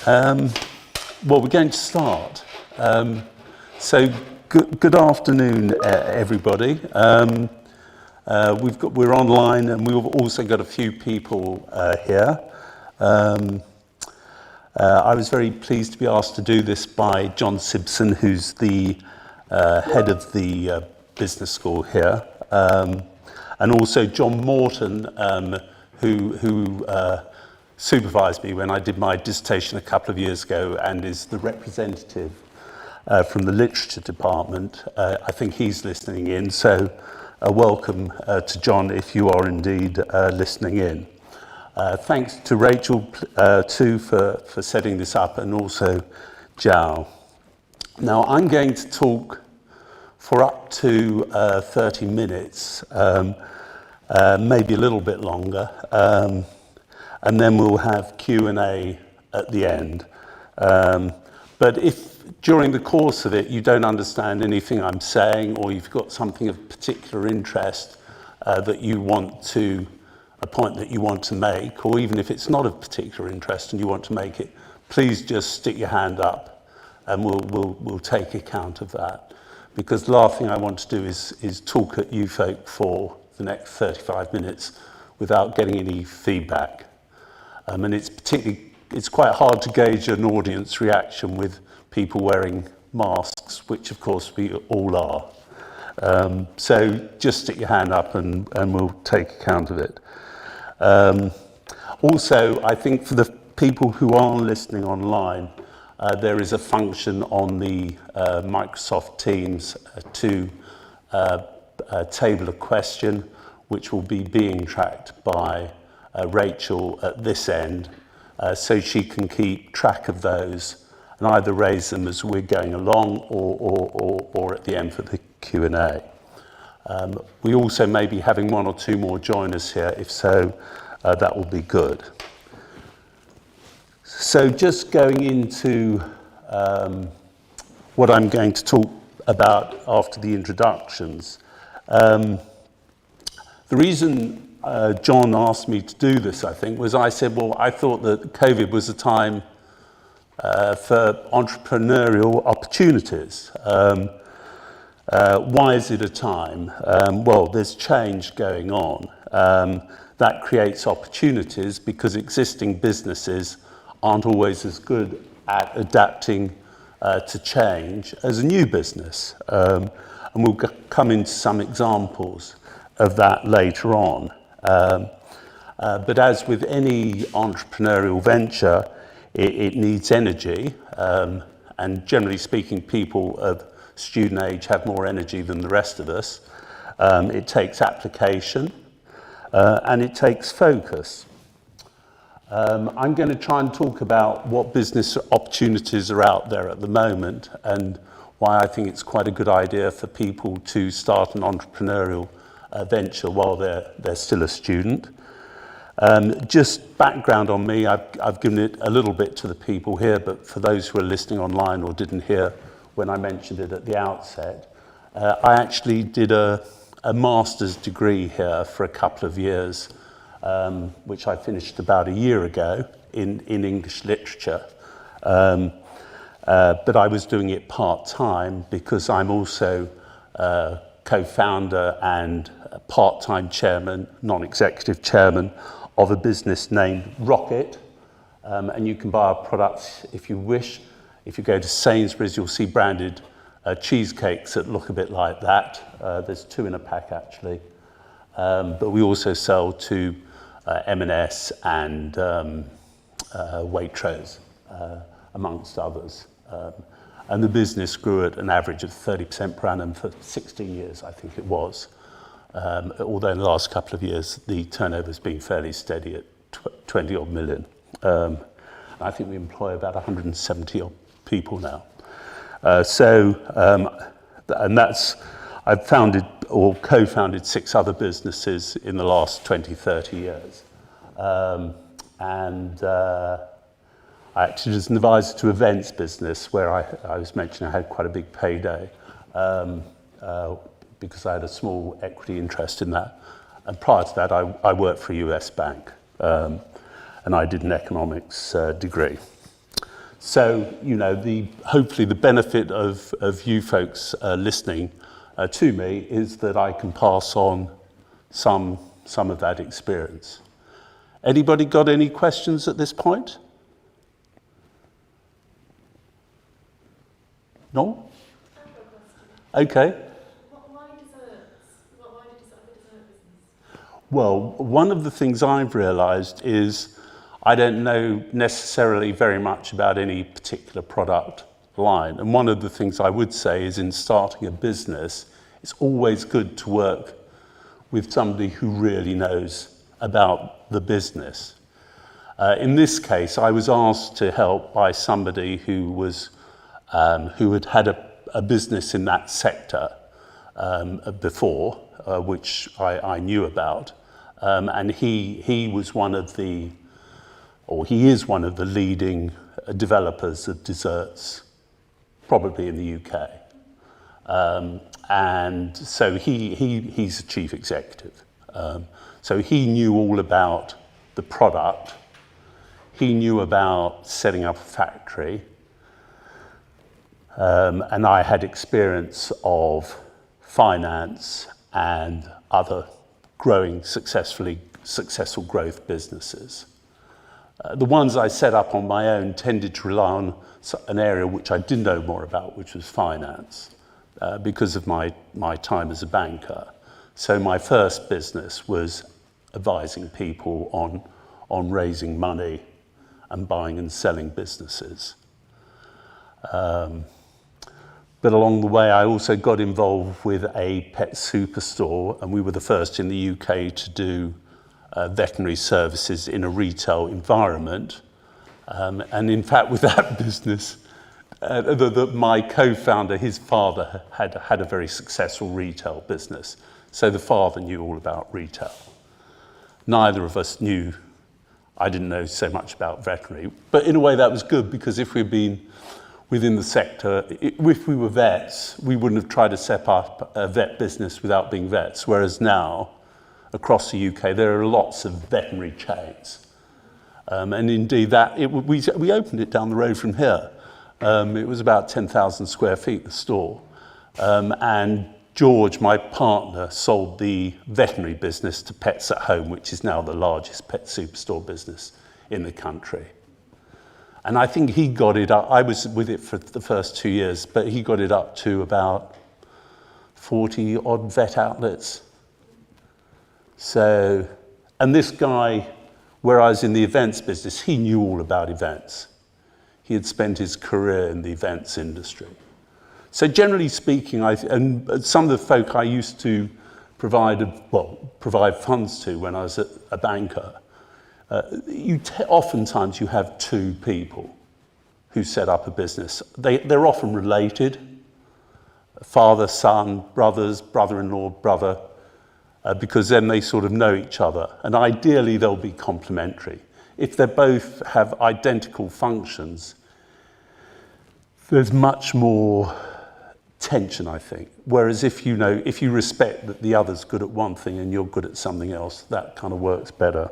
Well, we're going to start. So good afternoon, everybody. We're online, and we've also got a few people here. I was very pleased to be asked to do this by John Simpson, who's the head of the business school here, and also John Morton, who supervised me when I did my dissertation a couple of years ago and is the representative from the literature department. I think he's listening in, so welcome to John if you are indeed listening in. Thanks to Rachel too for setting this up, and also Zhao. Now I'm going to talk for up to 30 minutes, maybe a little bit longer. And then we'll have Q&A at the end. But if during the course of it you don't understand anything I'm saying, or you've got something of particular interest that you want to, a point that you want to make, or even if it's not of particular interest and you want to make it, please just stick your hand up and we'll take account of that. Because the last thing I want to do is talk at you folk for the next 35 minutes without getting any feedback. And it's quite hard to gauge an audience reaction with people wearing masks, which of course we all are. So just stick your hand up and we'll take account of it. Also, I think for the people who are listening online, there is a function on the Microsoft Teams to table a question, which will be being tracked by Rachel at this end, so she can keep track of those and either raise them as we're going along or at the end for the Q&A. We also may be having one or two more join us here. If so, that will be good. So just going into what I'm going to talk about after the introductions. The reason John asked me to do this, I think, was I said, well, I thought that COVID was a time for entrepreneurial opportunities. Why is it a time? Well, there's change going on. That creates opportunities because existing businesses aren't always as good at adapting to change as a new business. And we'll come into some examples of that later on. But as with any entrepreneurial venture, it needs energy, and generally speaking, people of student age have more energy than the rest of us. It takes application, and it takes focus. I'm going to try and talk about what business opportunities are out there at the moment and why I think it's quite a good idea for people to start an entrepreneurial venture while they're still a student. Just background on me, I've given it a little bit to the people here, but for those who are listening online or didn't hear when I mentioned it at the outset, I actually did a master's degree here for a couple of years, which I finished about a year ago in English literature. But I was doing it part-time because I'm also co-founder and part-time chairman, non-executive chairman of a business named Rhokett, and you can buy our products if you wish. If you go to Sainsbury's, you'll see branded cheesecakes that look a bit like that. There's 2 in a pack actually, but we also sell to M&S and Waitrose, amongst others. And the business grew at an average of 30% per annum for 16 years, I think it was. Although in the last couple of years, the turnover's been fairly steady at 20 odd million. I think we employ about 170 odd people now. And I've founded or co-founded 6 other businesses in the last 20, 30 years. I acted as an advisor to events business where I was mentioning I had quite a big payday because I had a small equity interest in that. And prior to that, I worked for a US bank and I did an economics degree. So, you know, hopefully the benefit of you folks listening to me is that I can pass on some of that experience. Anybody got any questions at this point? No? Okay. Why desserts? Why did you set up a dessert business? Well, one of the things I've realised is I don't know necessarily very much about any particular product line. And one of the things I would say is in starting a business, it's always good to work with somebody who really knows about the business. In this case, I was asked to help by somebody who had a business in that sector before, which I knew about, and he was one of the, or he is one of the leading developers of desserts, probably in the UK. And so he's a chief executive. So he knew all about the product. He knew about setting up a factory. And I had experience of finance and other successful growth businesses. The ones I set up on my own tended to rely on an area which I did know more about, which was finance, because of my time as a banker. So my first business was advising people on raising money and buying and selling businesses. But along the way, I also got involved with a pet superstore, and we were the first in the UK to do veterinary services in a retail environment. And in fact, with that business, my co-founder, his father, had a very successful retail business. So the father knew all about retail. Neither of us knew, I didn't know so much about veterinary. But in a way, that was good, because if we'd been within the sector, if we were vets, we wouldn't have tried to set up a vet business without being vets. Whereas now, across the UK, there are lots of veterinary chains. And indeed, we opened it down the road from here. It was about 10,000 square feet, the store. And George, my partner, sold the veterinary business to Pets at Home, which is now the largest pet superstore business in the country. And I think he got it up, I was with it for the first 2 years, but he got it up to about 40 odd vet outlets. So, and this guy, where I was in the events business, he knew all about events. He had spent his career in the events industry. So generally speaking, and some of the folk I used to provide funds to when I was a banker, oftentimes you have two people who set up a business. They're often related, father, son, brothers, brother-in-law, brother, because then they sort of know each other. And ideally, they'll be complementary. If they both have identical functions, there's much more tension, I think. Whereas if you respect that the other's good at one thing and you're good at something else, that kind of works better.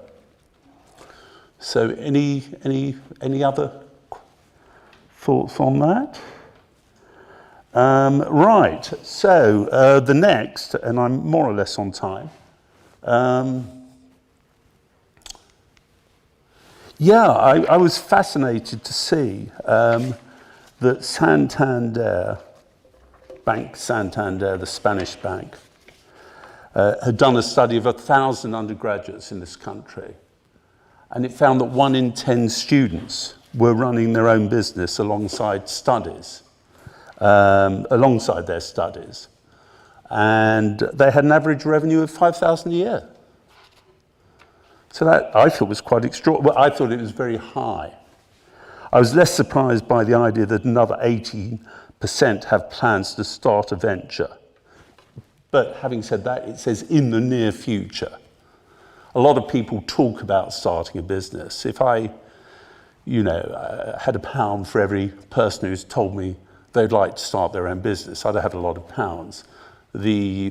So any other thoughts on that? Right, so the next, and I'm more or less on time. I was fascinated to see that Santander, Bank Santander, the Spanish bank, had done a study of 1,000 undergraduates in this country. And it found that 1 in 10 students were running their own business alongside their studies. And they had an average revenue of $5,000 a year. So that I thought was quite extraordinary. Well, I thought it was very high. I was less surprised by the idea that another 18% have plans to start a venture. But having said that, it says in the near future. A lot of people talk about starting a business. If I, had £1 for every person who's told me they'd like to start their own business, I'd have a lot of pounds. The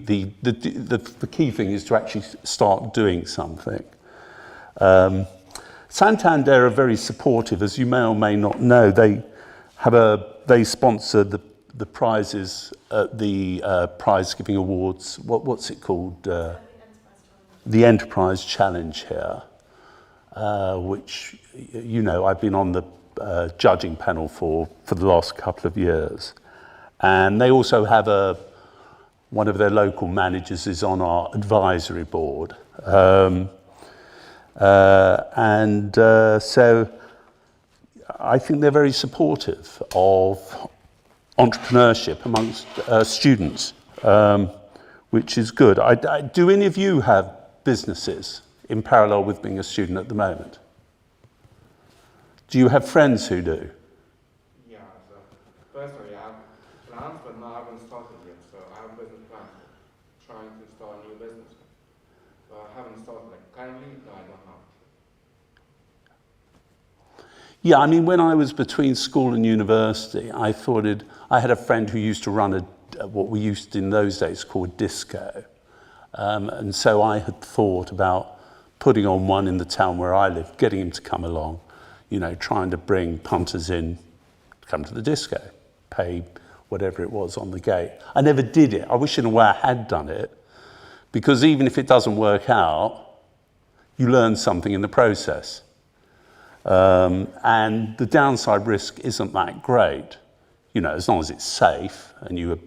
key thing is to actually start doing something. Santander are very supportive, as you may or may not know. They sponsor the prizes at the prize giving awards. What's it called? The Enterprise Challenge here, which I've been on the judging panel for the last couple of years, and they also have one of their local managers is on our advisory board. So I think they're very supportive of entrepreneurship amongst students, which is good. Do any of you have businesses in parallel with being a student at the moment? Do you have friends who do? Yeah, so personally I have plans, but I haven't started yet. So I have business plans, trying to start a new business. But I haven't started, currently, no, I don't have. Yeah, I mean, when I was between school and university, I had a friend who used to run what we used in those days call a disco. And so I had thought about putting on one in the town where I lived, getting him to come along, trying to bring punters in, come to the disco, pay whatever it was on the gate. I never did it. I wish in a way I had done it, because even if it doesn't work out, you learn something in the process. And the downside risk isn't that great, as long as it's safe and you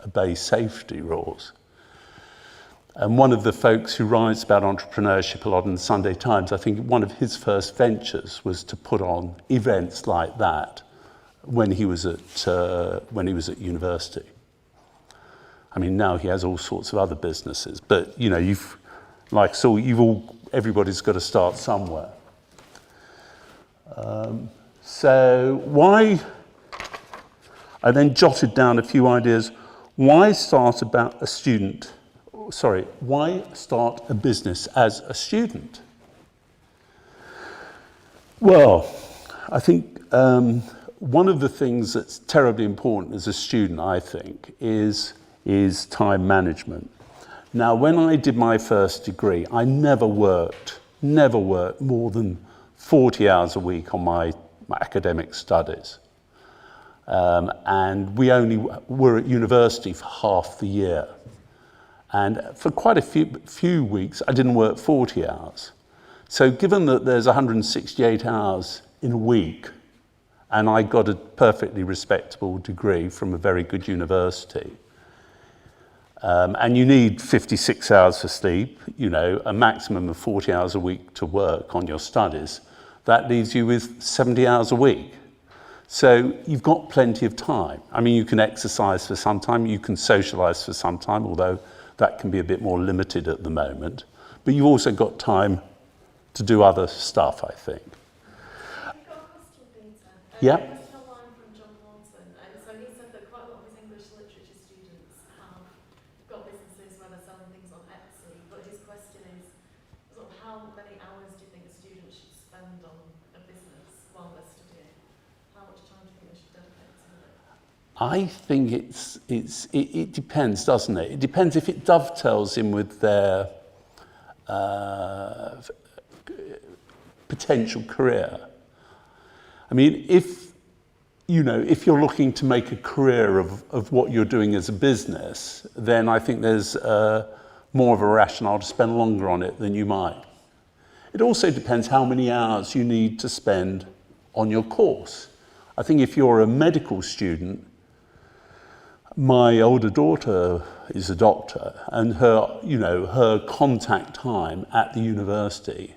obey safety rules. And one of the folks who writes about entrepreneurship a lot in the Sunday Times, I think one of his first ventures was to put on events like that when he was at university. I mean, now he has all sorts of other businesses, but everybody's got to start somewhere. So why? I then jotted down a few ideas. Why start a business as a student? Well, I think one of the things that's terribly important as a student, I think, is time management. Now, when I did my first degree, I never worked more than 40 hours a week on my academic studies. And we only were at university for half the year. And for quite a few weeks, I didn't work 40 hours. So given that there's 168 hours in a week, and I got a perfectly respectable degree from a very good university, and you need 56 hours for sleep, a maximum of 40 hours a week to work on your studies, that leaves you with 70 hours a week. So you've got plenty of time. I mean, you can exercise for some time, you can socialize for some time, although that can be a bit more limited at the moment. But you've also got time to do other stuff, I think. I've got a question, Peter. Yeah. A question online from John Morton. So he said that quite a lot of his English literature students have got businesses where they're selling things on Etsy, but his question is, how many hours do you think a student should spend on a business while they're studying? How much time do you think they should dedicate to it? I think it depends, doesn't it? It depends if it dovetails in with their potential career. I mean, if you're looking to make a career of what you're doing as a business, then I think there's more of a rationale to spend longer on it than you might. It also depends how many hours you need to spend on your course. I think if you're a medical student, my older daughter is a doctor, and her contact time at the university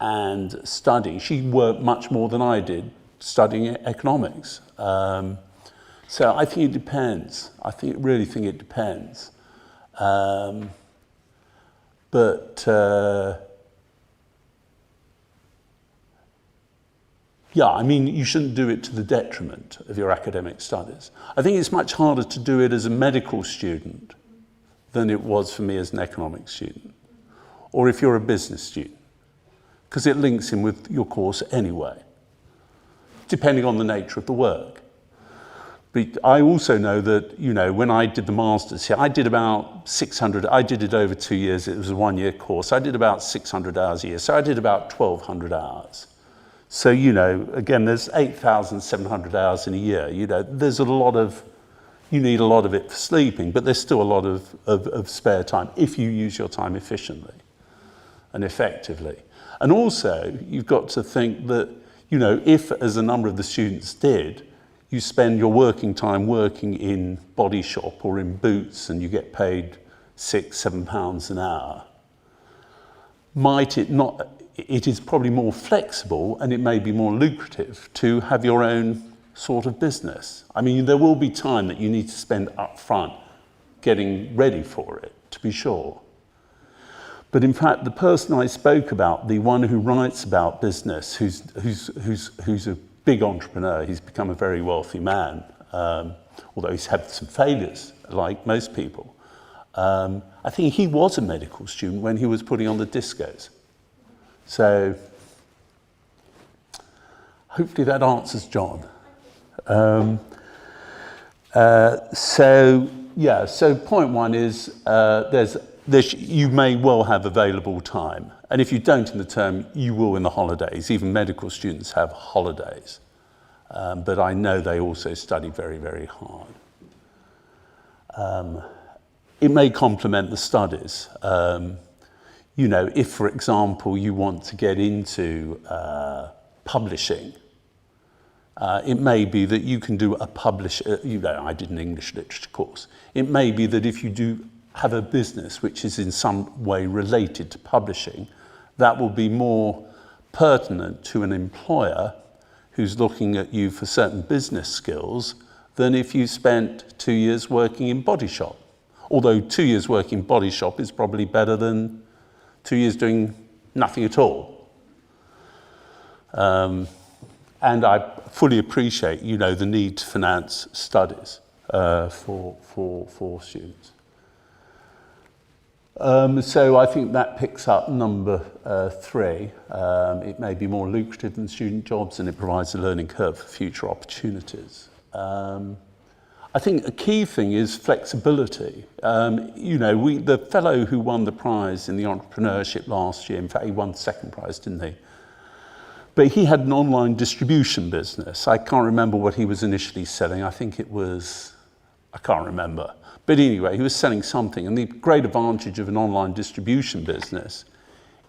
and studying, she worked much more than I did studying economics. So I think it depends. Really think it depends. Yeah, I mean, you shouldn't do it to the detriment of your academic studies. I think it's much harder to do it as a medical student than it was for me as an economics student, or if you're a business student, because it links in with your course anyway, depending on the nature of the work. But I also know that, when I did the masters here, I did about 600, I did it over 2 years, it was a 1-year course, I did about 600 hours a year, so I did about 1,200 hours. So, you know, again, there's 8,700 hours in a year. You know, there's you need a lot of it for sleeping, but there's still a lot of spare time if you use your time efficiently and effectively. And also, you've got to think that, you know, if, as a number of the students did, you spend your working time working in body shop or in boots and you get paid £6-7 an hour, might it not, it is probably more flexible and it may be more lucrative to have your own sort of business. I mean, there will be time that you need to spend up front getting ready for it, to be sure. But in fact, the person I spoke about, the one who writes about business, who's a big entrepreneur, he's become a very wealthy man, although he's had some failures, like most people. I think he was a medical student when he was putting on the discos. So hopefully that answers John. So point one is you may well have available time. And if you don't in the term, you will in the holidays. Even medical students have holidays. But I know they also study very, very hard. It may complement the studies. You know, if, for example, you want to get into publishing, it may be that you can do I did an English literature course. It may be that if you do have a business which is in some way related to publishing, that will be more pertinent to an employer who's looking at you for certain business skills than if you spent 2 years working in body shop. Although 2 years working in body shop is probably better than 2 years doing nothing at all. And I fully appreciate, you know, the need to finance studies for students. So I think that picks up number 3. It may be more lucrative than student jobs and it provides a learning curve for future opportunities. I think a key thing is flexibility. You know, the fellow who won the prize in the entrepreneurship last year, in fact, he won the second prize, didn't he? But he had an online distribution business. I can't remember what he was initially selling. I think it was, I can't remember. But anyway, he was selling something. And the great advantage of an online distribution business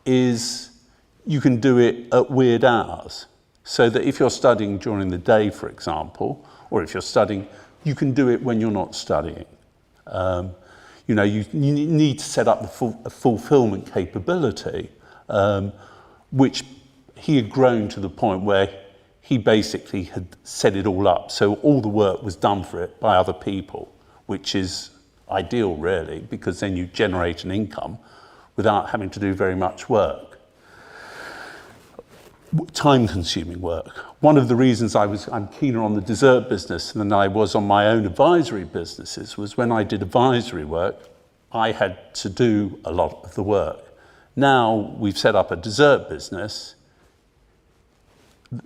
is you can do it at weird hours. So that if you're studying during the day, for example, or if you're studying, you can do it when you're not studying. You know, you need to set up a fulfillment capability, which he had grown to the point where he basically had set it all up. So all the work was done for it by other people, which is ideal, really, because then you generate an income without having to do very much work. Time-consuming work. One of the reasons I'm keener on the dessert business than I was on my own advisory businesses was when I did advisory work, I had to do a lot of the work. Now we've set up a dessert business,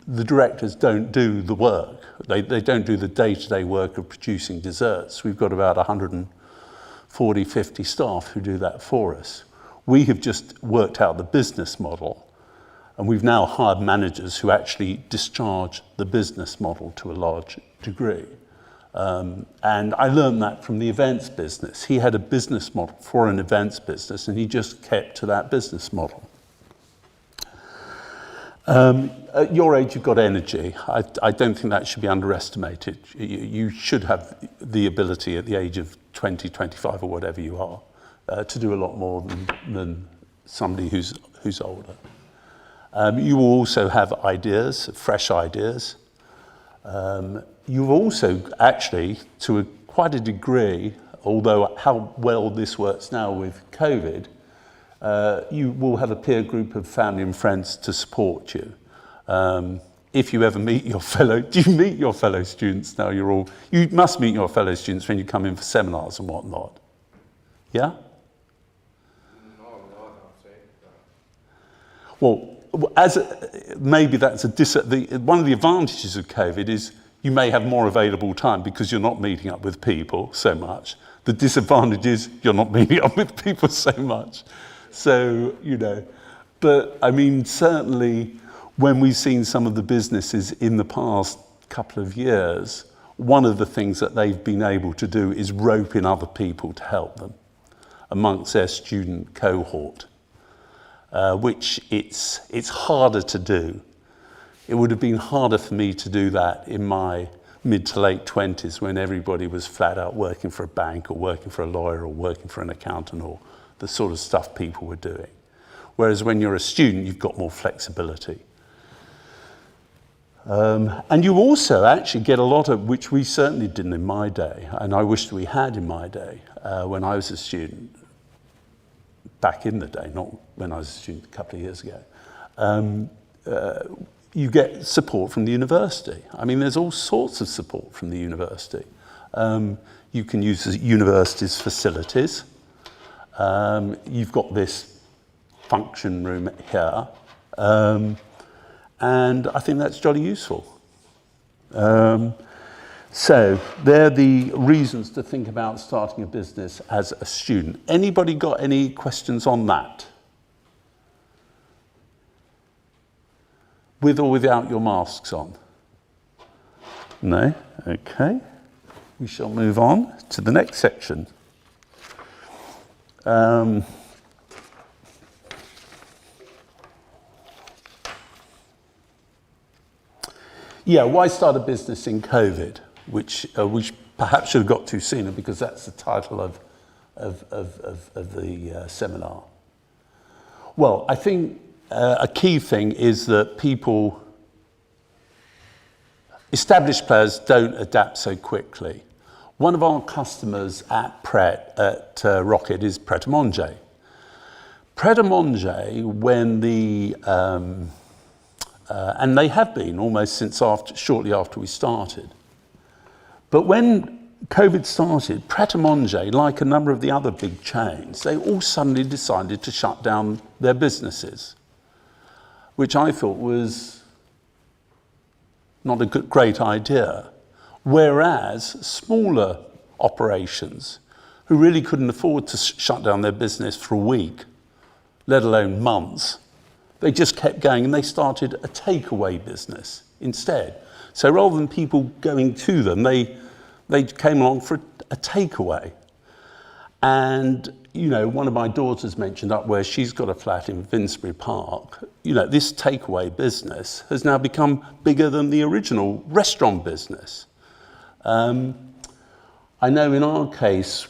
the directors don't do the work. They don't do the day-to-day work of producing desserts. We've got about 140, 50 staff who do that for us. We have just worked out the business model, and we've now hired managers who actually discharge the business model to a large degree. And I learned that from the events business. He had a business model for an events business, and he just kept to that business model. At your age, you've got energy. I don't think that should be underestimated. You should have the ability at the age of 20, 25 or whatever you are to do a lot more than somebody who's older. You will also have ideas, fresh ideas. You've also actually, to quite a degree, although how well this works now with COVID, you will have a peer group of family and friends to support you. If you ever meet your do you meet your fellow students now? You must meet your fellow students when you come in for seminars and whatnot. Yeah? No, I'll say. Well, maybe that's one of the advantages of COVID is you may have more available time because you're not meeting up with people so much. The disadvantage is you're not meeting up with people so much. So, you know, but I mean, certainly when we've seen some of the businesses in the past couple of years, one of the things that they've been able to do is rope in other people to help them amongst their student cohort, which it's harder to do. It would have been harder for me to do that in my mid to late 20s when everybody was flat out working for a bank or working for a lawyer or working for an accountant or the sort of stuff people were doing. Whereas when you're a student, you've got more flexibility. And you also actually get a lot of, which we certainly didn't in my day, and I wished we had in my day when I was a student, back in the day, not when I was a student a couple of years ago. You get support from the university. I mean, there's all sorts of support from the university. You can use the university's facilities. You've got this function room here. And I think that's jolly useful. So they're the reasons to think about starting a business as a student. Anybody got any questions on that? With or without your masks on? No? Okay. We shall move on to the next section. Yeah, why start a business in COVID? Which perhaps should have got to sooner because that's the title of the seminar. Well, I think a key thing is that established players don't adapt so quickly. One of our customers at Rhokett is Pret-a-Manger. Pret-a-Manger, when and they have been almost since shortly after we started. But when COVID started, Pret-a-Manger, like a number of the other big chains, they all suddenly decided to shut down their businesses, which I thought was not a great idea. Whereas smaller operations who really couldn't afford to shut down their business for a week, let alone months, they just kept going and they started a takeaway business instead. So rather than people going to them, they came along for a takeaway. And, you know, one of my daughters mentioned up where she's got a flat in Finsbury Park, you know, this takeaway business has now become bigger than the original restaurant business. I know in our case,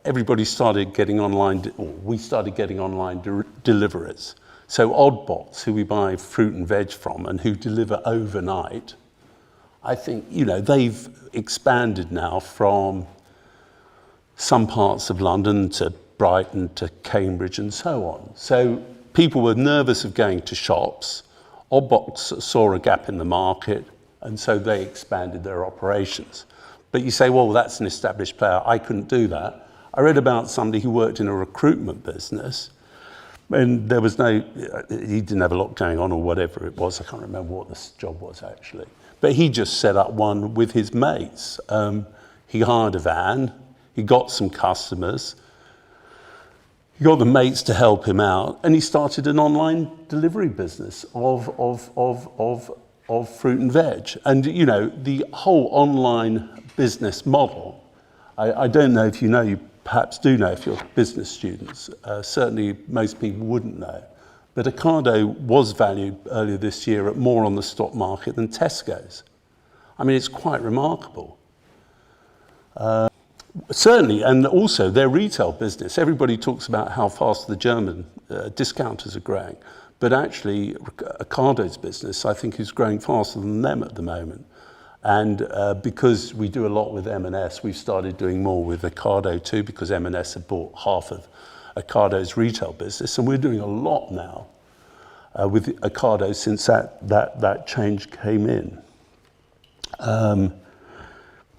everybody started getting online, or we started getting online deliveries. So Oddbots, who we buy fruit and veg from and who deliver overnight, I think, you know, they've expanded now from some parts of London to Brighton to Cambridge and so on. So people were nervous of going to shops. Oddbots saw a gap in the market, and so they expanded their operations. But you say, well, that's an established player. I couldn't do that. I read about somebody who worked in a recruitment business, and there was he didn't have a lot going on or whatever it was. I can't remember what this job was actually. But he just set up one with his mates. He hired a van, he got some customers, he got the mates to help him out, and he started an online delivery business of fruit and veg. And, you know, the whole online business model, I don't know if you know, you perhaps do know if you're business students, certainly most people wouldn't know. But Ocado was valued earlier this year at more on the stock market than Tesco's. I mean, it's quite remarkable. Certainly, and also their retail business. Everybody talks about how fast the German discounters are growing. But actually, Ocado's business, I think, is growing faster than them at the moment. And because we do a lot with M&S, we've started doing more with Ocado too, because M&S have bought half of Ocado's retail business, and we're doing a lot now with Ocado since that change came in.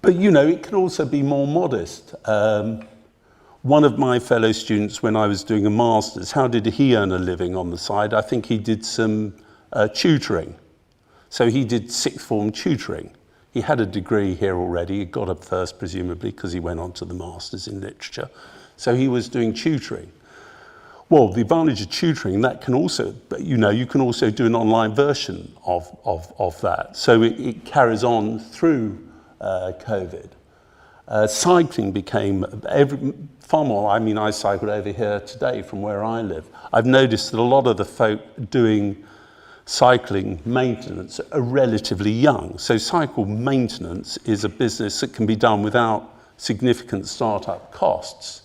But you know, it can also be more modest. One of my fellow students, when I was doing a master's, how did he earn a living on the side? I think he did some tutoring. So he did sixth form tutoring. He had a degree here already. He got up first, presumably, because he went on to the master's in literature. So he was doing tutoring. Well, the advantage of tutoring, that can also, you can also do an online version of that. So it carries on through COVID. Cycling became far more. I mean, I cycled over here today from where I live. I've noticed that a lot of the folk doing cycling maintenance are relatively young. So cycle maintenance is a business that can be done without significant startup costs.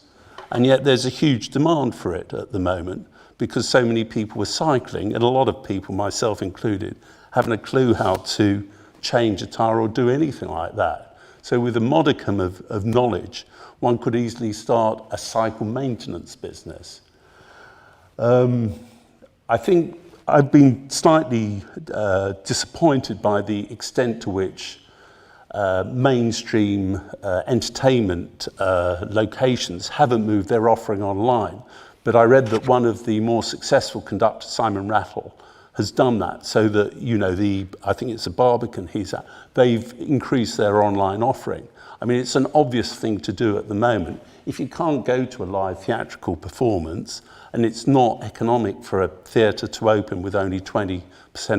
And yet there's a huge demand for it at the moment because so many people are cycling, and a lot of people, myself included, haven't a clue how to change a tire or do anything like that. So with a modicum of knowledge, one could easily start a cycle maintenance business. I think I've been slightly disappointed by the extent to which mainstream entertainment locations haven't moved their offering online. But I read that one of the more successful conductors, Simon Rattle, has done that, so that, I think it's a Barbican he's at, they've increased their online offering. I mean, it's an obvious thing to do at the moment. If you can't go to a live theatrical performance, and it's not economic for a theatre to open with only 20%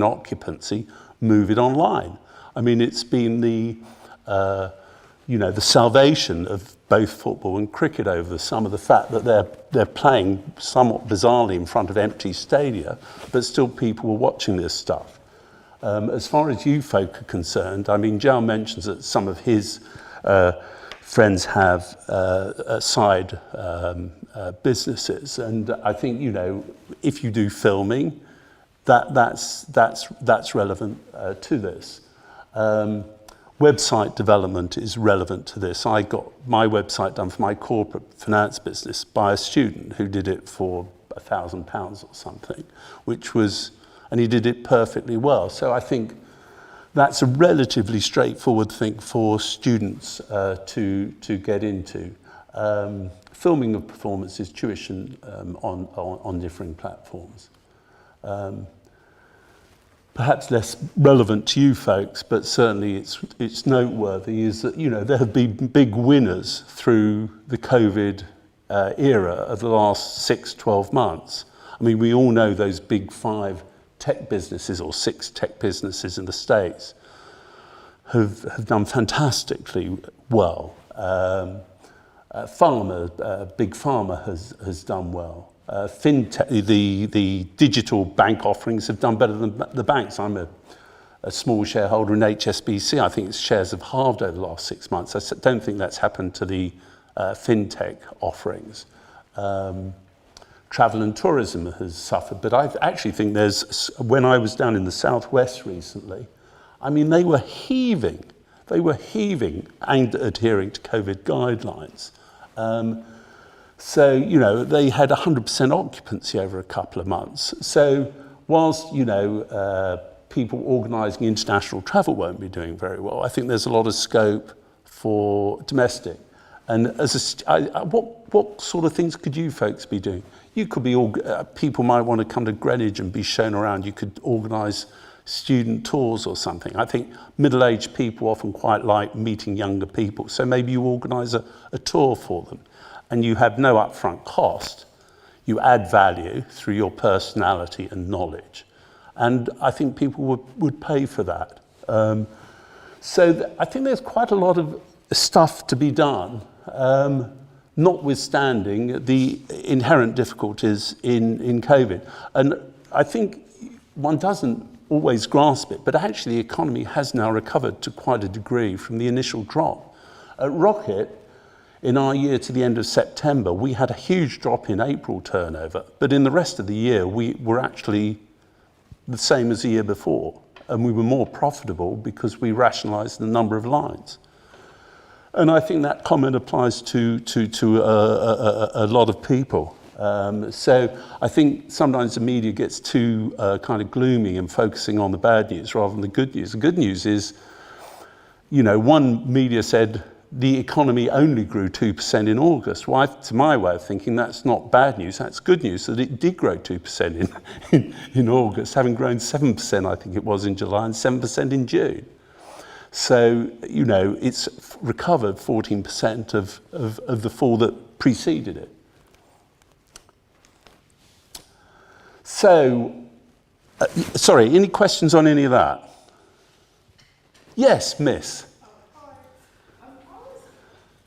occupancy, move it online. I mean, it's been the salvation of both football and cricket over the summer, the fact that they're playing somewhat bizarrely in front of empty stadia, but still people were watching this stuff. As far as you folk are concerned, I mean, Joe mentions that some of his friends have side businesses, and I think, if you do filming, that's relevant to this. Website development is relevant to this. I got my website done for my corporate finance business by a student who did it for £1,000 or something, and he did it perfectly well. So I think that's a relatively straightforward thing for students to get into. Filming of performances, tuition on different platforms. Perhaps less relevant to you folks, but certainly it's noteworthy, is that, there have been big winners through the COVID era of the last 6-12 months. I mean, we all know those big 5 tech businesses or 6 tech businesses in the States have done fantastically well. Big Pharma has done well. FinTech, the digital bank offerings have done better than the banks. I'm a small shareholder in HSBC. I think its shares have halved over the last 6 months. I don't think that's happened to the FinTech offerings. Travel and tourism has suffered, but I actually think when I was down in the southwest recently, I mean, they were heaving and adhering to COVID guidelines. So, they had 100% occupancy over a couple of months. So whilst, people organising international travel won't be doing very well, I think there's a lot of scope for domestic. And what sort of things could you folks be doing? You could be, people might want to come to Greenwich and be shown around. You could organise student tours or something. I think middle-aged people often quite like meeting younger people. So maybe you organise a tour for them. And you have no upfront cost. You add value through your personality and knowledge. And I think people would pay for that. I think there's quite a lot of stuff to be done, notwithstanding the inherent difficulties in COVID. And I think one doesn't always grasp it, but actually the economy has now recovered to quite a degree from the initial drop. At Rhokett, in our year to the end of September, we had a huge drop in April turnover, but in the rest of the year, we were actually the same as the year before, and we were more profitable because we rationalised the number of lines. And I think that comment applies to a lot of people. So I think sometimes the media gets too kind of gloomy and focusing on the bad news rather than the good news. The good news is, one media said, the economy only grew 2% in August. Well, to my way of thinking, that's not bad news, that's good news that it did grow 2% in August, having grown 7%, I think it was, in July and 7% in June. So, it's recovered 14% of the fall that preceded it. So, sorry, any questions on any of that? Yes, Miss. Hi. I was,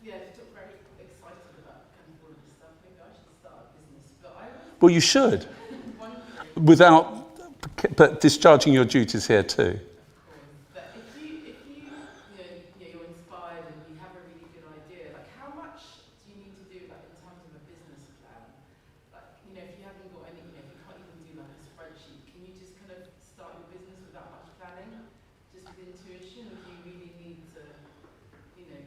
you talk very excited about kind of all of this stuff. Maybe I should start a business, but I was Well, you should, wondering, but discharging your duties here too. that if you're inspired and you have a really good idea, like how much do you need to do, like in terms of a business plan? Like, if you haven't got any, if you can't even do like a spreadsheet, can you just kind of start your business without much planning, just with intuition, or do you really need to,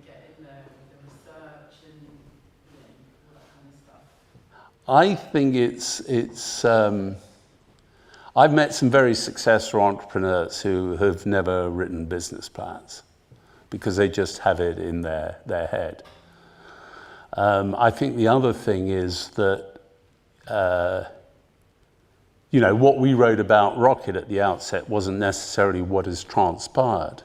get in there with the research and all that kind of stuff? I think I've met some very successful entrepreneurs who have never written business plans because they just have it in their head. I think the other thing is that, what we wrote about Rhokett at the outset wasn't necessarily what has transpired.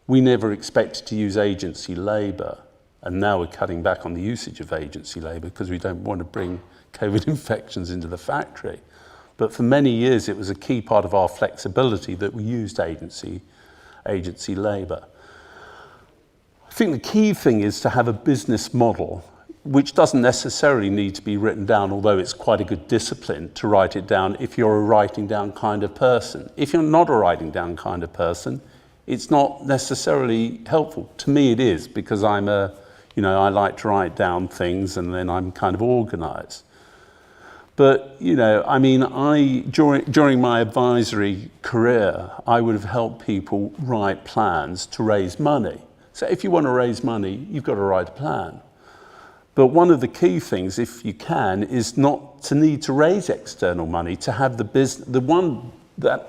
We never expected to use agency labour, and now we're cutting back on the usage of agency labour because we don't want to bring COVID infections into the factory. But for many years, it was a key part of our flexibility that we used agency labour. I think the key thing is to have a business model, which doesn't necessarily need to be written down, although it's quite a good discipline to write it down if you're a writing down kind of person. If you're not a writing down kind of person, it's not necessarily helpful. To me, it is, because I like to write down things and then I'm kind of organised. But, during my advisory career, I would have helped people write plans to raise money. So if you want to raise money, you've got to write a plan. But one of the key things, if you can, is not to need to raise external money, to have that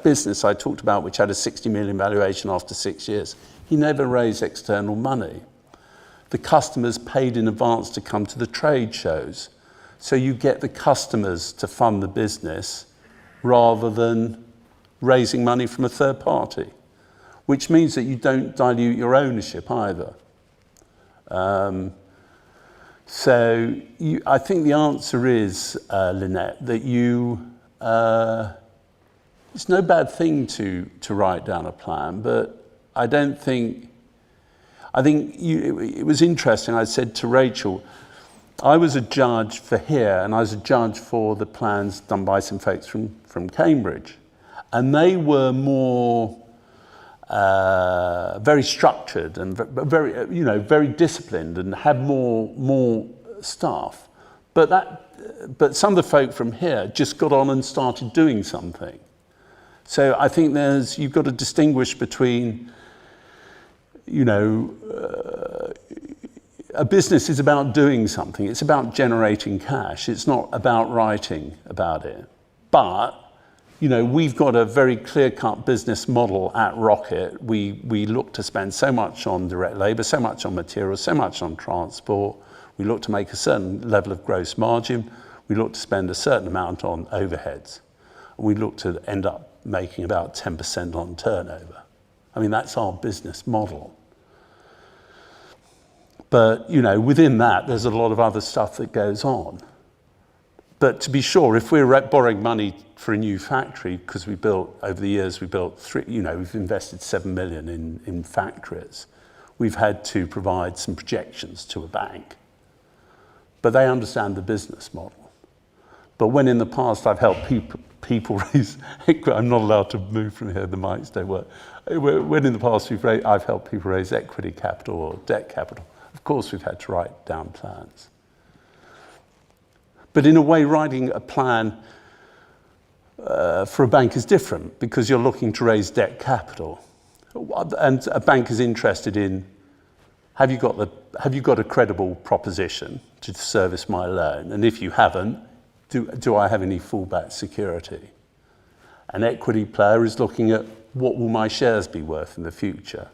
business I talked about, which had a 60 million valuation after 6 years, he never raised external money. The customers paid in advance to come to the trade shows. So you get the customers to fund the business rather than raising money from a third party, which means that you don't dilute your ownership either. I think the answer is, Lynette, that it's no bad thing to write down a plan, but I think it was interesting. I said to Rachel, I was a judge for here, and I was a judge for the plans done by some folks from Cambridge. And they were more very structured and very disciplined and had more staff. But some of the folk from here just got on and started doing something. So I think you've got to distinguish between, a business is about doing something. It's about generating cash. It's not about writing about it. But, we've got a very clear-cut business model at Rhokett. We look to spend so much on direct labour, so much on materials, so much on transport. We look to make a certain level of gross margin. We look to spend a certain amount on overheads. We look to end up making about 10% on turnover. That's our business model. But, within that, there's a lot of other stuff that goes on. But to be sure, if we're borrowing money for a new factory, because over the years, we've invested 7 million in factories, we've had to provide some projections to a bank. But they understand the business model. But when in the past I've helped people raise equity, I'm not allowed to move from here, the mics don't work. When in the past I've helped people raise equity capital or debt capital, of course we've had to write down plans. But in a way, writing a plan for a bank is different because you're looking to raise debt capital. And a bank is interested in, have you got a credible proposition to service my loan? And if you haven't, do I have any fallback security? An equity player is looking at, what will my shares be worth in the future?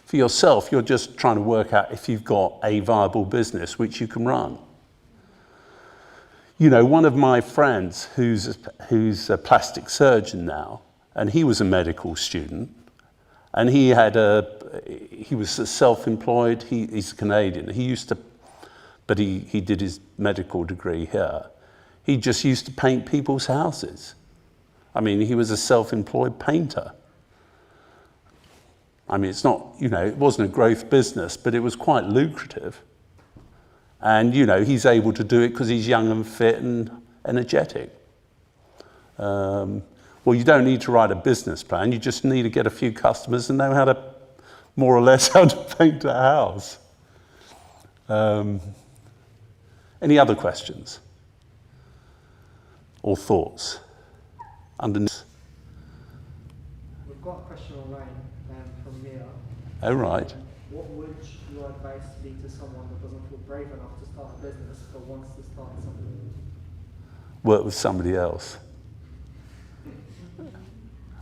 For yourself, you're just trying to work out if you've got a viable business which you can run. One of my friends who's a plastic surgeon now, and he was a medical student, and he was self-employed. He's Canadian. But he did his medical degree here. He just used to paint people's houses. I mean, he was a self-employed painter. I mean, it's not, it wasn't a growth business, but it was quite lucrative. And, he's able to do it because he's young and fit and energetic. Well, you don't need to write a business plan. You just need to get a few customers and know more or less how to paint a house. Any other questions or thoughts? Underneath. We've got a question online from Mia. Oh, right. What would your advice be to someone that doesn't feel brave enough to start a business but wants to start something? Work with somebody else.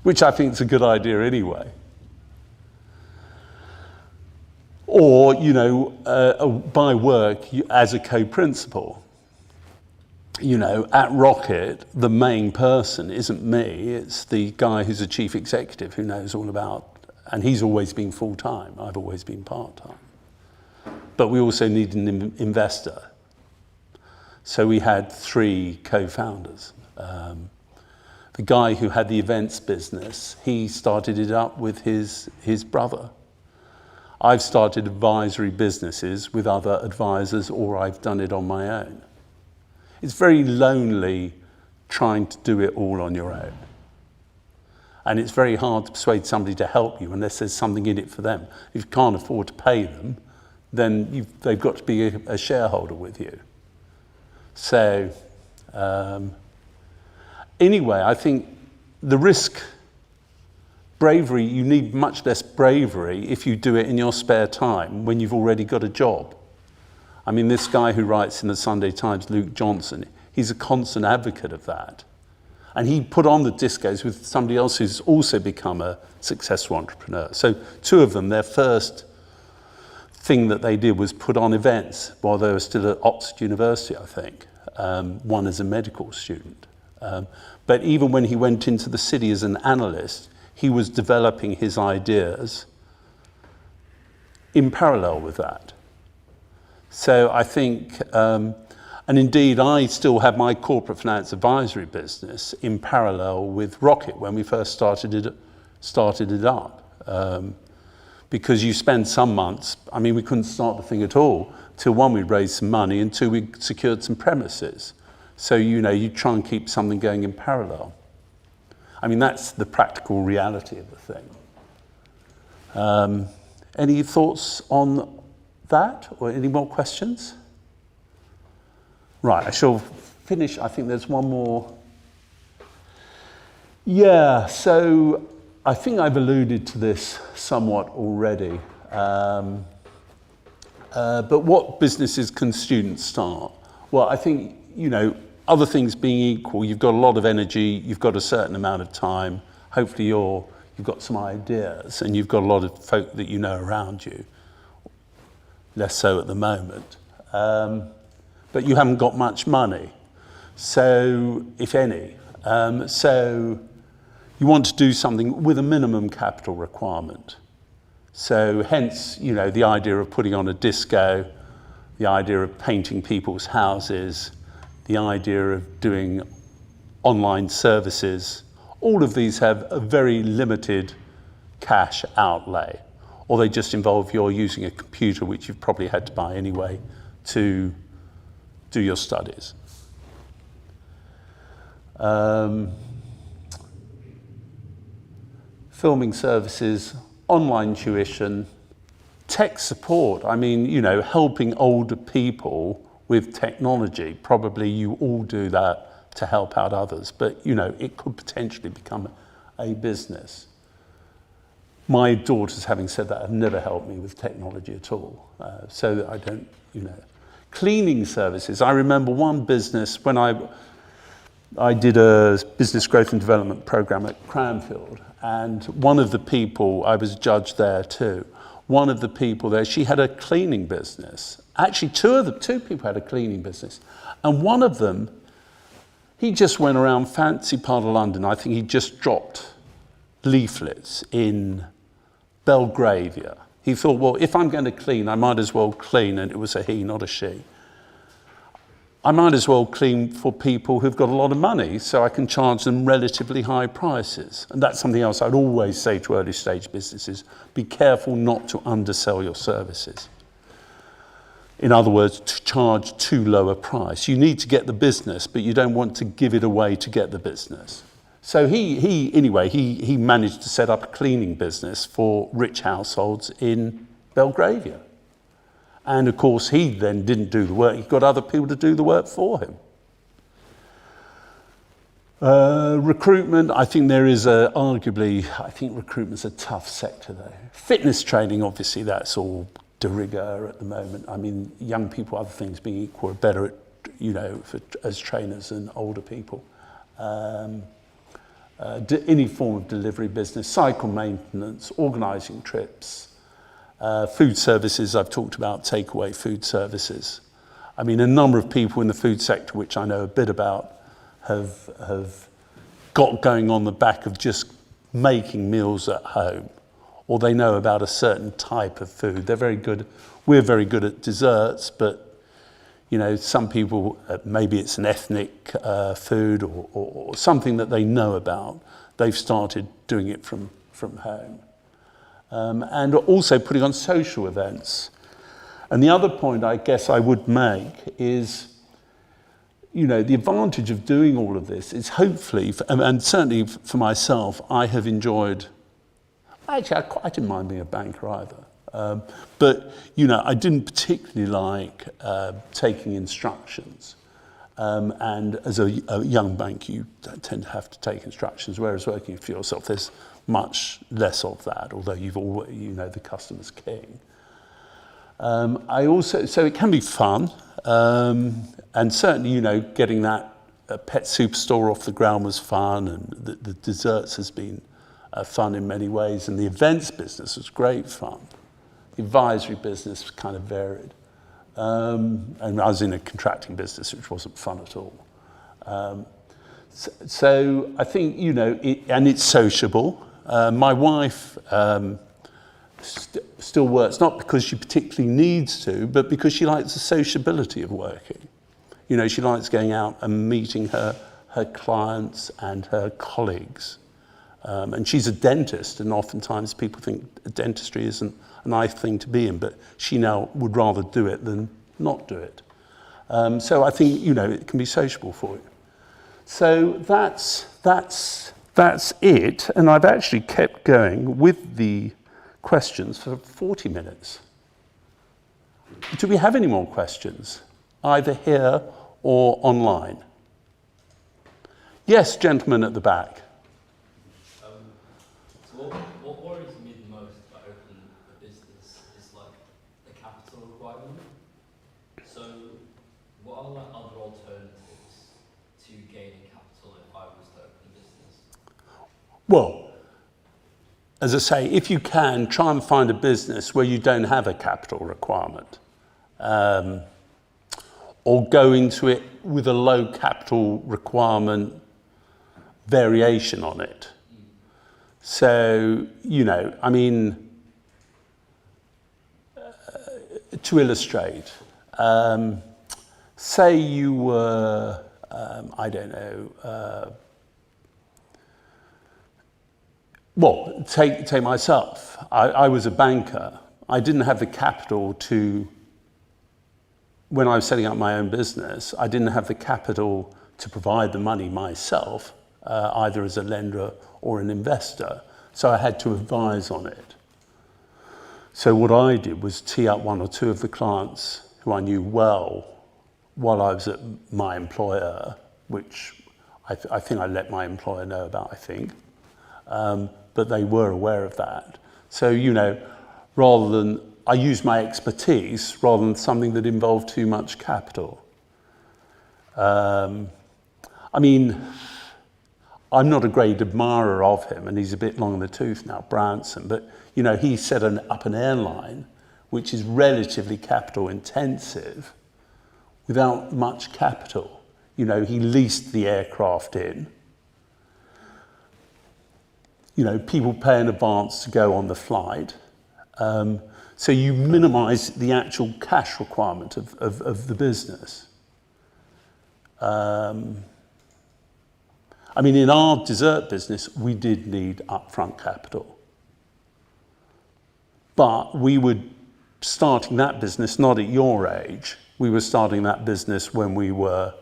Which I think is a good idea anyway. Or, by work as a co-principal. At Rhokett, the main person isn't me, it's the guy who's a chief executive who knows all about, and he's always been full-time, I've always been part-time. But we also need an investor. So we had 3 co-founders. The guy who had the events business, he started it up with his brother. I've started advisory businesses with other advisors, or I've done it on my own. It's very lonely trying to do it all on your own. And it's very hard to persuade somebody to help you unless there's something in it for them. If you can't afford to pay them, then they've got to be a shareholder with you. So, anyway, I think the risk, bravery, you need much less bravery if you do it in your spare time when you've already got a job. I mean, this guy who writes in the Sunday Times, Luke Johnson, he's a constant advocate of that. And he put on the discos with somebody else who's also become a successful entrepreneur. So 2 of them, their first thing that they did was put on events while they were still at Oxford University, I think. One as a medical student. But even when he went into the city as an analyst, he was developing his ideas in parallel with that. So I think, and indeed I still have my corporate finance advisory business in parallel with Rhokett when we first started it up. Because you spend some months, I mean, we couldn't start the thing at all till 1, we'd raised some money, and 2, we secured some premises. So, you try and keep something going in parallel. I mean, that's the practical reality of the thing. Any thoughts on that, or any more questions? Right, I shall finish. I think there's one more. Yeah, so I think I've alluded to this somewhat already. But what businesses can students start? Well, I think, other things being equal, you've got a lot of energy, you've got a certain amount of time, hopefully you've got some ideas, and you've got a lot of folk that you know around you. Less so at the moment. But you haven't got much money, so, if any. So you want to do something with a minimum capital requirement. So hence, the idea of putting on a disco, the idea of painting people's houses, the idea of doing online services, all of these have a very limited cash outlay, or they just involve your using a computer, which you've probably had to buy anyway, to do your studies. Filming services, online tuition, tech support. I mean, helping older people with technology. Probably you all do that to help out others, but it could potentially become a business. My daughters, having said that, have never helped me with technology at all. So I don't, Cleaning services. I remember one business when I did a business growth and development program at Cranfield, and one of the people, I was judged there too, one of the people there, she had a cleaning business. Actually, two people had a cleaning business. And one of them, he just went around fancy part of London. I think he just dropped leaflets in Belgravia. He thought, well, if I'm going to clean, I might as well clean. And it was a he, not a she. I might as well clean for people who've got a lot of money so I can charge them relatively high prices. And that's something else I'd always say to early stage businesses. Be careful not to undersell your services. In other words, to charge too low a price. You need to get the business, but you don't want to give it away to get the business. So he managed to set up a cleaning business for rich households in Belgravia. And of course, he then didn't do the work. He got other people to do the work for him. Recruitment, I think I think recruitment's a tough sector though. Fitness training, obviously, that's all de rigueur at the moment. I mean, young people, other things being equal, are better at, as trainers than older people. Any form of delivery business, cycle maintenance, organising trips, food services, I've talked about takeaway food services. I mean, a number of people in the food sector, which I know a bit about, have got going on the back of just making meals at home, or they know about a certain type of food. They're very good. We're very good at desserts, but some people, maybe it's an ethnic food or something that they know about. They've started doing it from home. And also putting on social events. And the other point I guess I would make is, the advantage of doing all of this is hopefully, and certainly for myself, I have enjoyed, actually I didn't mind being a banker either. But, I didn't particularly like taking instructions. And as a young bank, you don't tend to have to take instructions, whereas working for yourself, there's much less of that, although you've always, the customer's king. So it can be fun, and certainly, getting that pet superstore off the ground was fun, and the desserts has been fun in many ways, and the events business was great fun. The advisory business was kind of varied. And I was in a contracting business, which wasn't fun at all. So I think, and it's sociable. My wife still works, not because she particularly needs to, but because she likes the sociability of working. She likes going out and meeting her clients and her colleagues. And she's a dentist, and oftentimes people think dentistry isn't a nice thing to be in, but she now would rather do it than not do it. So I think, it can be sociable for you. So that's it, and I've actually kept going with the questions for 40 minutes. Do we have any more questions, either here or online? Yes, gentleman at the back. So what worries me the most about opening a business is like the capital requirement. So what are like other alternatives to gaining capital if I was to open a business? Well, as I say, if you can, try and find a business where you don't have a capital requirement, or go into it with a low capital requirement variation on it. So, to illustrate, say you were, take myself. I was a banker. I didn't have the capital when I was setting up my own business, I didn't have the capital to provide the money myself, either as a lender or an investor. So I had to advise on it. So what I did was tee up one or two of the clients who I knew well while I was at my employer, which I think I let my employer know about, but they were aware of that. So, rather than, I used my expertise rather than something that involved too much capital. I'm not a great admirer of him, and he's a bit long in the tooth now, Branson, but he set up an airline which is relatively capital intensive without much capital. He leased the aircraft in. People pay in advance to go on the flight. So you minimize the actual cash requirement of the business. I mean, in our dessert business, we did need upfront capital. But we were starting that business not at your age. We were starting that business when we were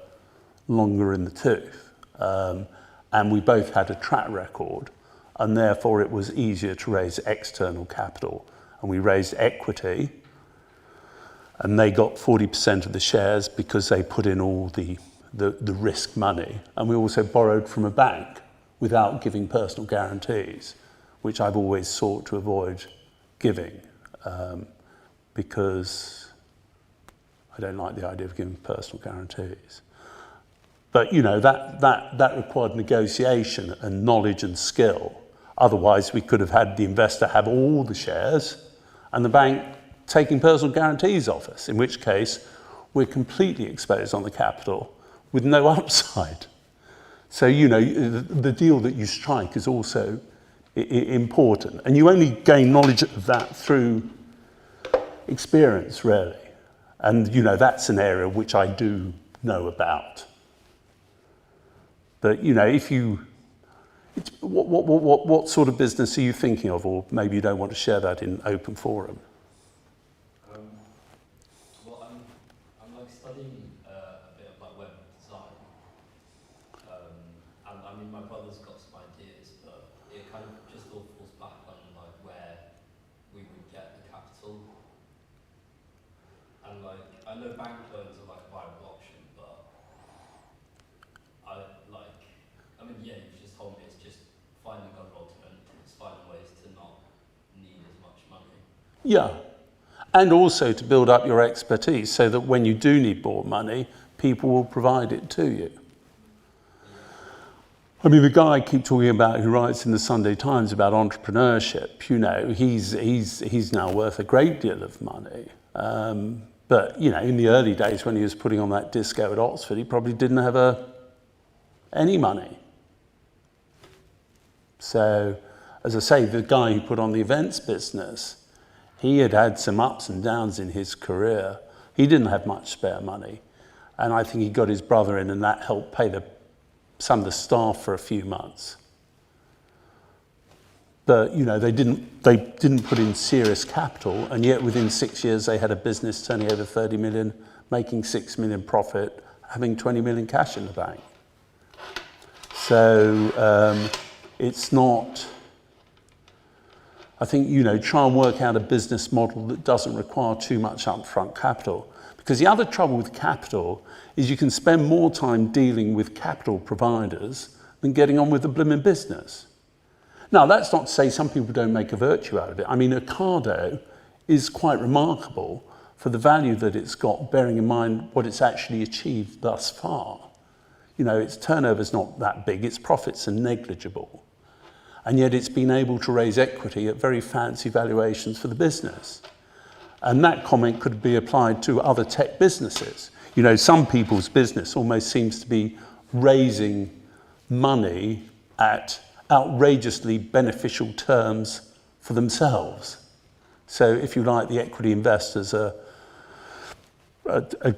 longer in the tooth. And we both had a track record, and therefore it was easier to raise external capital. And we raised equity, and they got 40% of the shares because they put in all the risk money. And we also borrowed from a bank without giving personal guarantees, which I've always sought to avoid giving, because I don't like the idea of giving personal guarantees. But you know, that required negotiation and knowledge and skill. Otherwise, we could have had the investor have all the shares and the bank taking personal guarantees off us, in which case we're completely exposed on the capital with no upside. So, you know, the deal that you strike is also important. And you only gain knowledge of that through experience, really. And, you know, that's an area which I do know about. But, you know, if you... What sort of business are you thinking of? Or maybe you don't want to share that in open forum. Well, I'm like studying a bit of like web design. And I mean, my brother's got some ideas, but it kind of just all falls back on like where we would get the capital. And like, I know bank loans are like a viable option, but I mean, yeah, you just told me it's just finding other alternatives, finding ways to not need as much money. Yeah. And also to build up your expertise so that when you do need more money, people will provide it to you. I mean, the guy I keep talking about who writes in the Sunday Times about entrepreneurship, you know, he's now worth a great deal of money. But, you know, in the early days when he was putting on that disco at Oxford, he probably didn't have any money. So, as I say, the guy who put on the events business, he had had some ups and downs in his career. He didn't have much spare money. And I think he got his brother in, and that helped pay some of the staff for a few months. But, you know, they didn't put in serious capital, and yet within 6 years they had a business turning over 30 million, making 6 million profit, having 20 million cash in the bank. So it's not... I think, you know, try and work out a business model that doesn't require too much upfront capital. Because the other trouble with capital is you can spend more time dealing with capital providers than getting on with the blooming business. Now, that's not to say some people don't make a virtue out of it. I mean, Ocado is quite remarkable for the value that it's got, bearing in mind what it's actually achieved thus far. You know, its turnover's not that big, its profits are negligible. And yet it's been able to raise equity at very fancy valuations for the business. And that comment could be applied to other tech businesses. You know, some people's business almost seems to be raising money at outrageously beneficial terms for themselves. So if you like, the equity investors are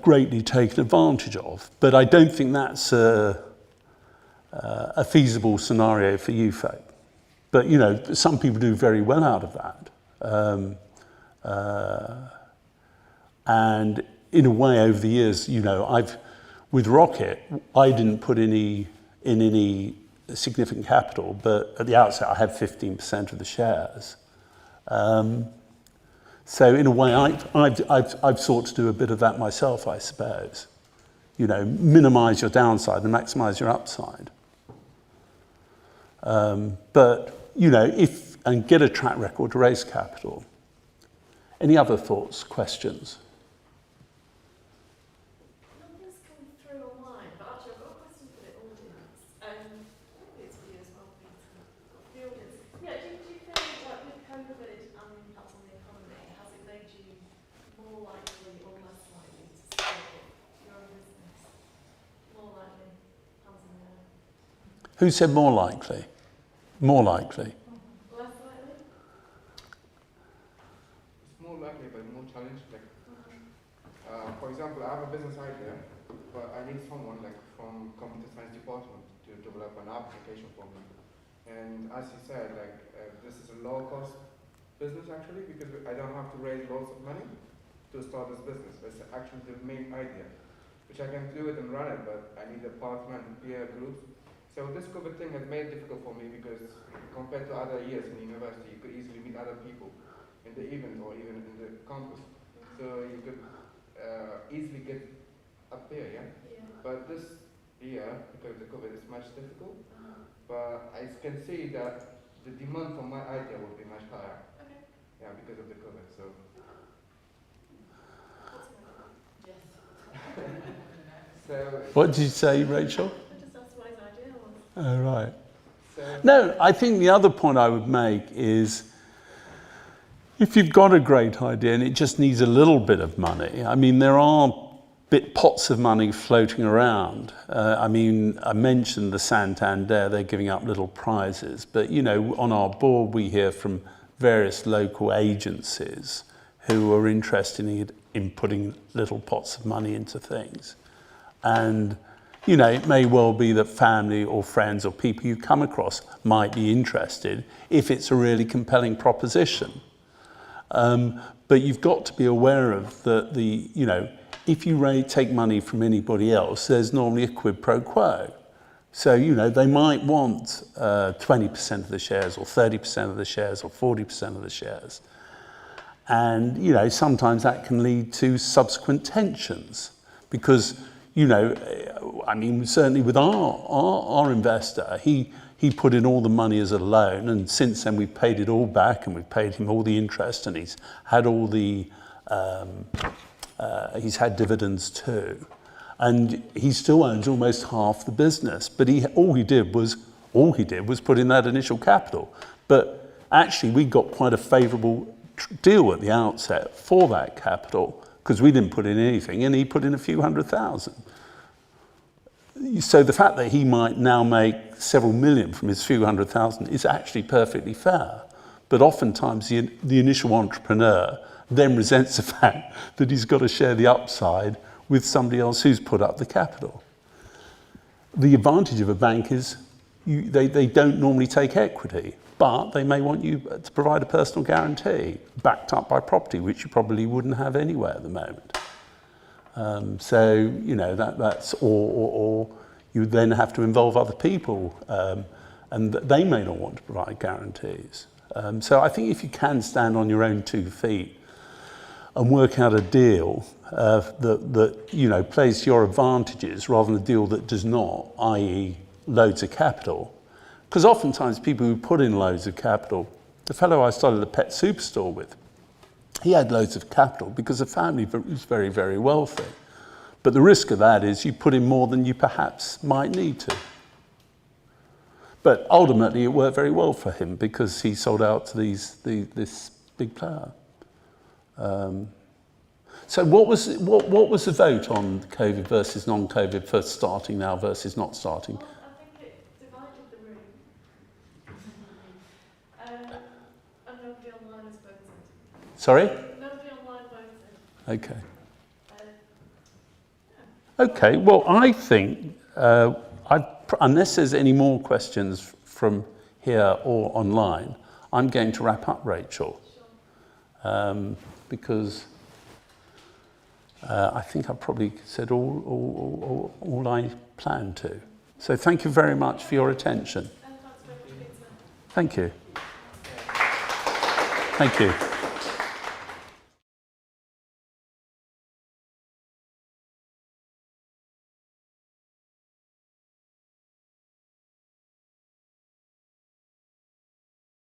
greatly taken advantage of. But I don't think that's a feasible scenario for you folk. But, you know, some people do very well out of that. And in a way, over the years, you know, with Rhokett, I didn't put in any significant capital, but at the outset, I had 15% of the shares. So in a way, I've sought to do a bit of that myself, I suppose. You know, minimise your downside and maximise your upside. But, you know, and get a track record to raise capital. Any other thoughts, questions? Nothing's come through online, but actually I've got a question for the audience. It's for you as well, Peter. The audience. Yeah, do you feel like with COVID and the impact on the economy, has it made you more likely or less likely to scale your own business? More likely, hands in the air. Who said more likely? More likely. Less likely? It's more likely, but more challenging. Like, For example, I have a business idea, but I need someone like from computer science department to develop an application for me. And as you said, like this is a low cost business actually, because I don't have to raise lots of money to start this business. It's actually the main idea, which I can do it and run it, but I need a partner and peer groups. So this COVID thing has made it difficult for me because compared to other years in university, you could easily meet other people in the event or even in the campus. So you could easily get up here, yeah? But this year, because of the COVID, it's much difficult. But I can see that the demand for my idea will be much higher. Okay. Yeah, because of the COVID. So. So. What did you say, Rachel? I just asked what his idea was. Oh, right. So. No, I think the other point I would make is if you've got a great idea and it just needs a little bit of money, I mean, there are pots of money floating around. I mean, I mentioned the Santander, they're giving up little prizes, but you know, on our board we hear from various local agencies who are interested in putting little pots of money into things. And you know, it may well be that family or friends or people you come across might be interested if it's a really compelling proposition. But you've got to be aware of you know, if you take money from anybody else, there's normally a quid pro quo. So, you know, they might want 20% of the shares or 30% of the shares or 40% of the shares. And, you know, sometimes that can lead to subsequent tensions because, you know, I mean, certainly with our investor, he put in all the money as a loan, and since then we've paid it all back and we've paid him all the interest, and he's had all the he's had dividends too, and he still owns almost half the business. But all he did was put in that initial capital. But actually, we got quite a favourable deal at the outset for that capital because we didn't put in anything, and he put in a few $100,000. So the fact that he might now make several million from his few $100,000 is actually perfectly fair. But oftentimes the initial entrepreneur then resents the fact that he's got to share the upside with somebody else who's put up the capital. The advantage of a bank is they don't normally take equity, but they may want you to provide a personal guarantee backed up by property, which you probably wouldn't have anywhere at the moment. So, you know, that's, or you then have to involve other people, and they may not want to provide guarantees. So I think if you can stand on your own 2 feet and work out a deal that you know, plays to your advantages rather than a deal that does not, i.e. loads of capital. Because oftentimes people who put in loads of capital, the fellow I started a pet superstore with, he had loads of capital because the family was very, very wealthy. But the risk of that is you put in more than you perhaps might need to. But ultimately it worked very well for him because he sold out to this big player. So what was the vote on COVID versus non-COVID for starting now versus not starting? Well, I think it divided the room. And nobody online has voted. Sorry? Nobody online voted. Okay. Okay, well, I think, unless there's any more questions from here or online, I'm going to wrap up, Rachel. Sure. Because I think I've probably said all I planned to. So thank you very much for your attention. And thanks very much, Peter. Thank you. Thank you.